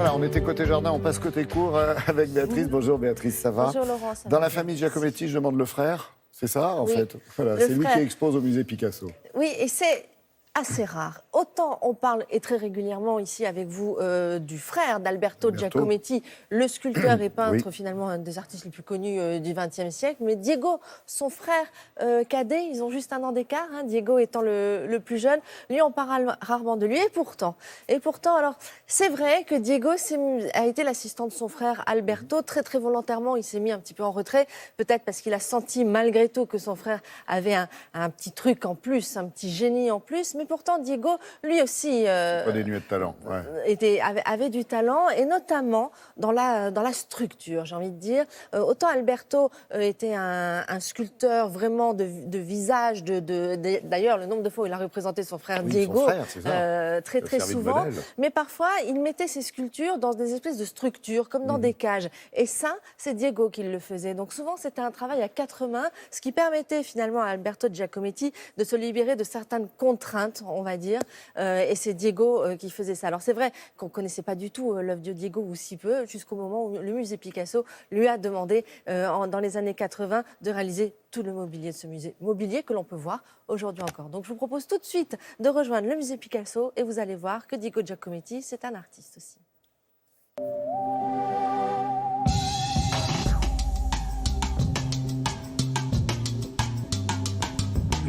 Voilà, on était côté jardin, on passe côté cour avec Béatrice. Bonjour Béatrice, ça va? Bonjour Laurent, ça va. Dans la famille Giacometti, je demande le frère, c'est ça en Oui, fait? Voilà, le c'est lui frère. qui expose au musée Picasso. Oui, et c'est assez rare. Autant on parle, et très régulièrement ici avec vous, du frère d'Alberto Giacometti, le sculpteur et peintre, Oui. finalement un des artistes les plus connus du XXe siècle. Mais Diego, son frère cadet, ils ont juste un an d'écart, hein, Diego étant le plus jeune. Lui, on parle rarement de lui. Et pourtant, alors, c'est vrai que Diego a été l'assistant de son frère Alberto. Très, très volontairement, il s'est mis un petit peu en retrait. Peut-être parce qu'il a senti malgré tout que son frère avait un petit truc en plus, un petit génie en plus. Mais pourtant, Diego, lui aussi, Pas dénué de talent. Ouais. avait du talent, et notamment dans la structure, j'ai envie de dire. Autant Alberto était un sculpteur vraiment de visage. D'ailleurs, le nombre de fois où il a représenté son frère Diego, son frère, c'est ça. très, très souvent. Mais parfois, il mettait ses sculptures dans des espèces de structures, comme dans des cages. Et ça, c'est Diego qui le faisait. Donc souvent, c'était un travail à quatre mains, ce qui permettait finalement à Alberto Giacometti de se libérer de certaines contraintes, on va dire, et c'est Diego qui faisait ça. Alors c'est vrai qu'on ne connaissait pas du tout l'œuvre de Diego, ou si peu, jusqu'au moment où le musée Picasso lui a demandé, dans les années 80, de réaliser tout le mobilier de ce musée. Mobilier que l'on peut voir aujourd'hui encore. Donc je vous propose tout de suite de rejoindre le musée Picasso, et vous allez voir que Diego Giacometti, c'est un artiste aussi.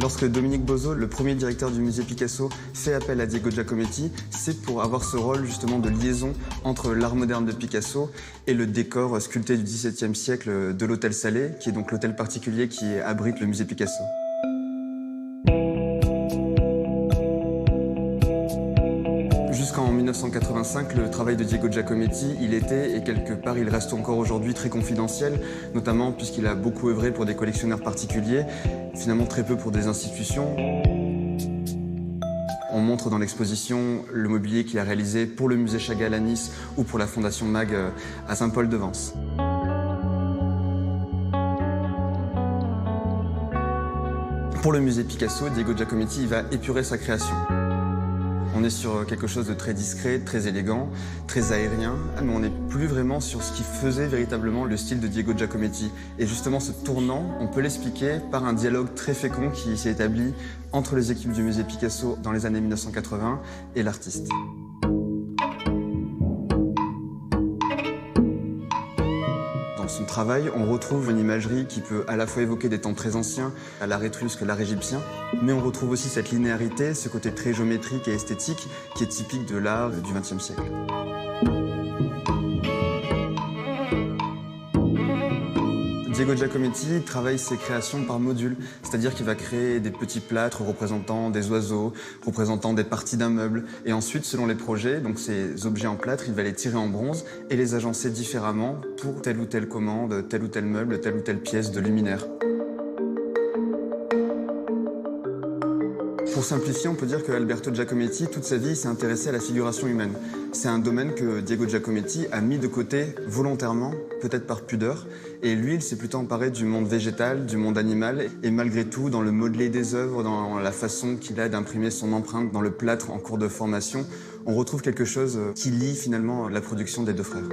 Lorsque Dominique Bozzo, le premier directeur du musée Picasso, fait appel à Diego Giacometti, c'est pour avoir ce rôle justement de liaison entre l'art moderne de Picasso et le décor sculpté du XVIIe siècle de l'Hôtel Salé, qui est donc l'hôtel particulier qui abrite le musée Picasso. Jusqu'en 1985, le travail de Diego Giacometti, il était, et quelque part il reste encore aujourd'hui, très confidentiel, notamment puisqu'il a beaucoup œuvré pour des collectionneurs particuliers, finalement très peu pour des institutions. On montre dans l'exposition le mobilier qu'il a réalisé pour le musée Chagall à Nice ou pour la Fondation Mag à Saint-Paul-de-Vence. Pour le musée Picasso, Diego Giacometti il va épurer sa création. On est sur quelque chose de très discret, très élégant, très aérien, mais on n'est plus vraiment sur ce qui faisait véritablement le style de Diego Giacometti. Et justement, ce tournant, on peut l'expliquer par un dialogue très fécond qui s'est établi entre les équipes du musée Picasso dans les années 1980 et l'artiste. Dans son travail, on retrouve une imagerie qui peut à la fois évoquer des temps très anciens, à l'art étrusque, l'art égyptien, mais on retrouve aussi cette linéarité, ce côté très géométrique et esthétique qui est typique de l'art du XXe siècle. Diego Giacometti travaille ses créations par modules, c'est-à-dire qu'il va créer des petits plâtres représentant des oiseaux, représentant des parties d'un meuble, et ensuite, selon les projets, donc ces objets en plâtre, il va les tirer en bronze et les agencer différemment pour telle ou telle commande, tel ou tel meuble, telle ou telle pièce de luminaire. Pour simplifier, on peut dire que Alberto Giacometti, toute sa vie, s'est intéressé à la figuration humaine. C'est un domaine que Diego Giacometti a mis de côté volontairement, peut-être par pudeur. Et lui, il s'est plutôt emparé du monde végétal, du monde animal. Et malgré tout, dans le modelé des œuvres, dans la façon qu'il a d'imprimer son empreinte dans le plâtre en cours de formation, on retrouve quelque chose qui lie finalement la production des deux frères.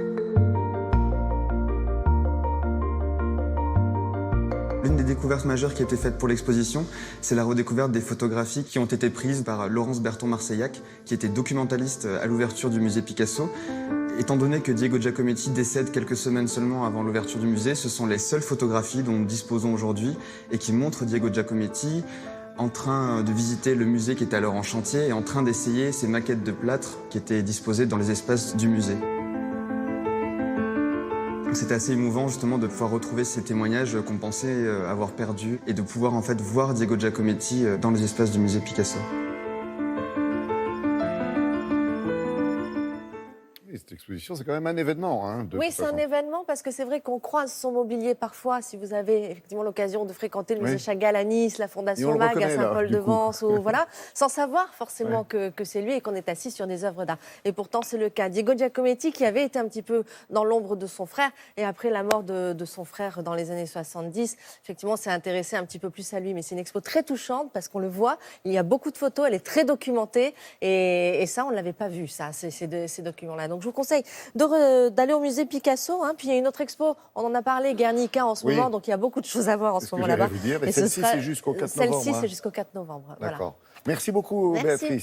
L'une des découvertes majeures qui a été faite pour l'exposition, c'est la redécouverte des photographies qui ont été prises par Laurence Berton-Marseillac, qui était documentaliste à l'ouverture du musée Picasso. Étant donné que Diego Giacometti décède quelques semaines seulement avant l'ouverture du musée, ce sont les seules photographies dont nous disposons aujourd'hui et qui montrent Diego Giacometti en train de visiter le musée qui était alors en chantier et en train d'essayer ces maquettes de plâtre qui étaient disposées dans les espaces du musée. C'était assez émouvant justement de pouvoir retrouver ces témoignages qu'on pensait avoir perdus et de pouvoir en fait voir Diego Giacometti dans les espaces du musée Picasso. Cette exposition, c'est quand même un événement. Hein, oui, c'est un événement parce que c'est vrai qu'on croise son mobilier parfois. Si vous avez effectivement l'occasion de fréquenter le musée Chagall à Nice, la Fondation Mag à Saint-Paul-de-Vence, ou voilà, sans savoir forcément que c'est lui et qu'on est assis sur des œuvres d'art. Et pourtant, c'est le cas. Diego Giacometti, qui avait été un petit peu dans l'ombre de son frère, et après la mort de son frère dans les années 70, effectivement, s'est intéressé un petit peu plus à lui. Mais c'est une expo très touchante parce qu'on le voit, il y a beaucoup de photos, elle est très documentée, et ça, on ne l'avait pas vu, ça, ces documents-là. Donc, je vous conseille d'aller au musée Picasso. Hein, puis il y a une autre expo, on en a parlé, Guernica en ce moment, donc il y a beaucoup de choses à voir en ce moment là-bas. Celle-ci, c'est jusqu'au 4 novembre. Celle-ci, c'est jusqu'au 4 novembre. D'accord. Merci beaucoup, Merci. Béatrice.